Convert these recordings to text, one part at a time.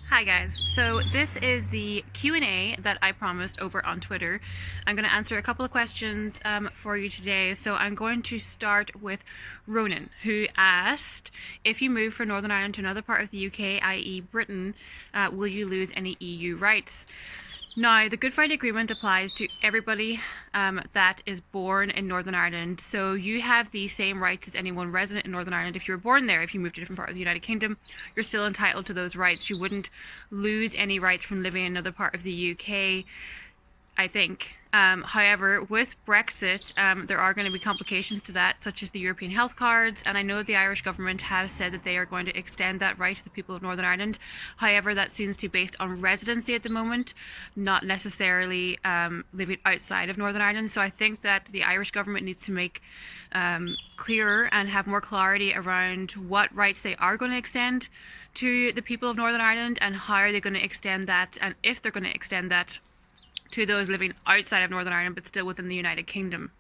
Hi guys, so this is the Q&A that I promised over on Twitter. I'm going to answer a couple of questions for you today. So I'm going to start with Ronan, who asked, if you move from Northern Ireland to another part of the UK, i.e. Britain, will you lose any EU rights? Now, the Good Friday Agreement applies to everybody that is born in Northern Ireland. So you have the same rights as anyone resident in Northern Ireland. If you were born there, if you moved to a different part of the United Kingdom, you're still entitled to those rights. You wouldn't lose any rights from living in another part of the UK, I think. However, with Brexit, there are going to be complications to that, such as the European health cards, and I know the Irish government has said that they are going to extend that right to the people of Northern Ireland. However, that seems to be based on residency at the moment, not necessarily living outside of Northern Ireland. So I think that the Irish government needs to make clearer and have more clarity around what rights they are going to extend to the people of Northern Ireland, and how are they going to extend that, and if they're going to extend that to those living outside of Northern Ireland but still within the United Kingdom.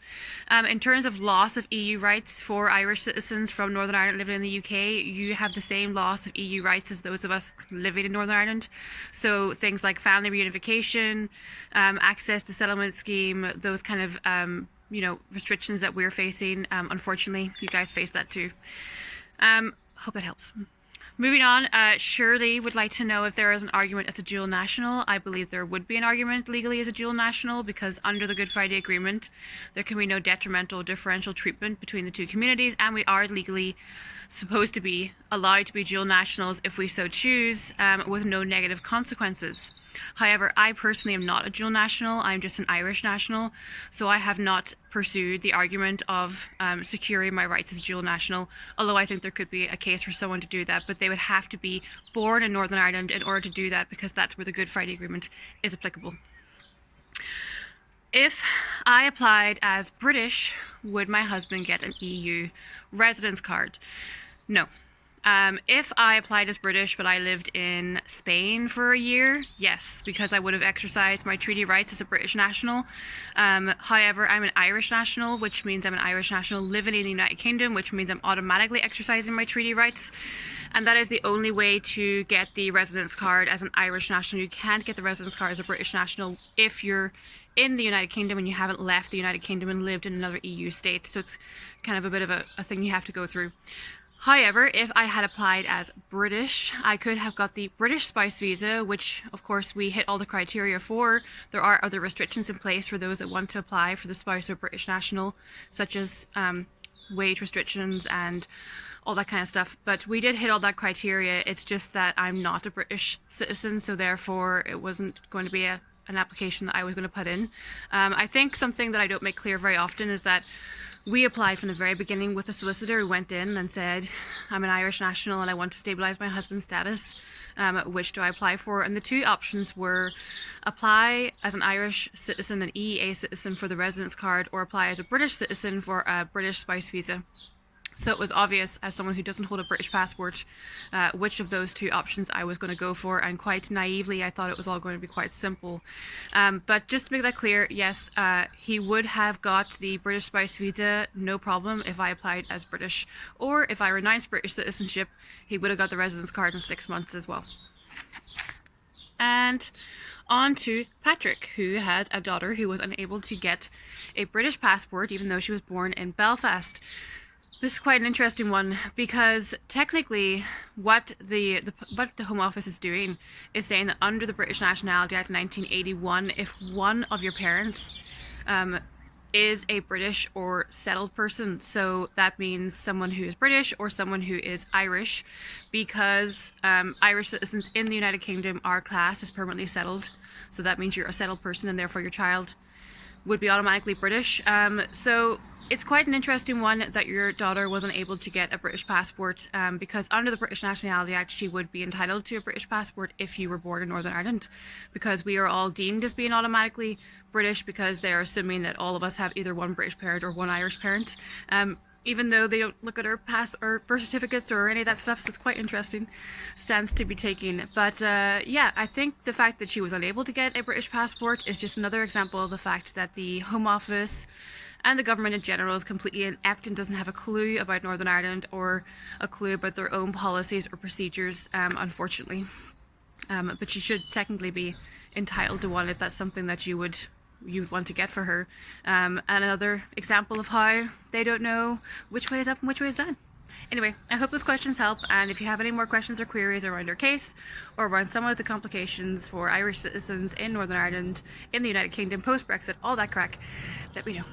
In terms of loss of EU rights for Irish citizens from Northern Ireland living in the UK, you have the same loss of EU rights as those of us living in Northern Ireland. So things like family reunification, access to settlement scheme, those kind of restrictions that we're facing. Unfortunately, you guys face that too. Hope it helps. Moving on, Shirley would like to know if there is an argument as a dual national. I believe there would be an argument legally as a dual national, because under the Good Friday Agreement, there can be no detrimental differential treatment between the two communities, and we are legally supposed to be allowed to be dual nationals if we so choose, with no negative consequences. However, I personally am not a dual national. I'm just an Irish national, so I have not pursued the argument of securing my rights as a dual national, although I think there could be a case for someone to do that, but they would have to be born in Northern Ireland in order to do that, because that's where the Good Friday Agreement is applicable. If I applied as British, would my husband get an EU residence card? No. If I applied as British but I lived in Spain for a year, yes, because I would have exercised my treaty rights as a British national. However, I'm an Irish national, which means I'm an Irish national living in the United Kingdom, which means I'm automatically exercising my treaty rights. And that is the only way to get the residence card as an Irish national. You can't get the residence card as a British national if you're in the United Kingdom and you haven't left the United Kingdom and lived in another EU state. So it's kind of a bit of a thing you have to go through. However, if I had applied as British, I could have got the British spouse visa, which of course we hit all the criteria for. There are other restrictions in place for those that want to apply for the spouse of British national, such as wage restrictions and all that kind of stuff. But we did hit all that criteria. It's just that I'm not a British citizen, so therefore it wasn't going to be an application that I was going to put in. I think something that I don't make clear very often is that we applied from the very beginning with a solicitor who went in and said, I'm an Irish national and I want to stabilise my husband's status. Which do I apply for? And the two options were apply as an Irish citizen, an EEA citizen for the residence card, or apply as a British citizen for a British spouse visa. So it was obvious, as someone who doesn't hold a British passport, which of those two options I was going to go for, and quite naively I thought it was all going to be quite simple. But just to make that clear, yes, he would have got the British spouse visa, no problem, if I applied as British. Or if I renounced British citizenship, he would have got the residence card in 6 months as well. And on to Patrick, who has a daughter who was unable to get a British passport even though she was born in Belfast. This is quite an interesting one, because technically what the Home Office is doing is saying that under the British Nationality Act 1981, if one of your parents is a British or settled person, so that means someone who is British or someone who is Irish, because Irish citizens in the United Kingdom are classed as permanently settled, so that means you're a settled person and therefore your child would be automatically British. So it's quite an interesting one that your daughter wasn't able to get a British passport, because under the British Nationality Act she would be entitled to a British passport if you were born in Northern Ireland, because we are all deemed as being automatically British because they're assuming that all of us have either one British parent or one Irish parent. Even though they don't look at our pass or birth certificates or any of that stuff, so it's quite interesting stance to be taking. But yeah, I think the fact that she was unable to get a British passport is just another example of the fact that the Home Office and the government in general is completely inept and doesn't have a clue about Northern Ireland or a clue about their own policies or procedures, unfortunately. but she should technically be entitled to one if that's something that you'd want to get for her. And another example of how they don't know which way is up and which way is down. Anyway, I hope those questions help, and if you have any more questions or queries around your case or around some of the complications for Irish citizens in Northern Ireland, in the United Kingdom, post-Brexit, all that crack, let me know.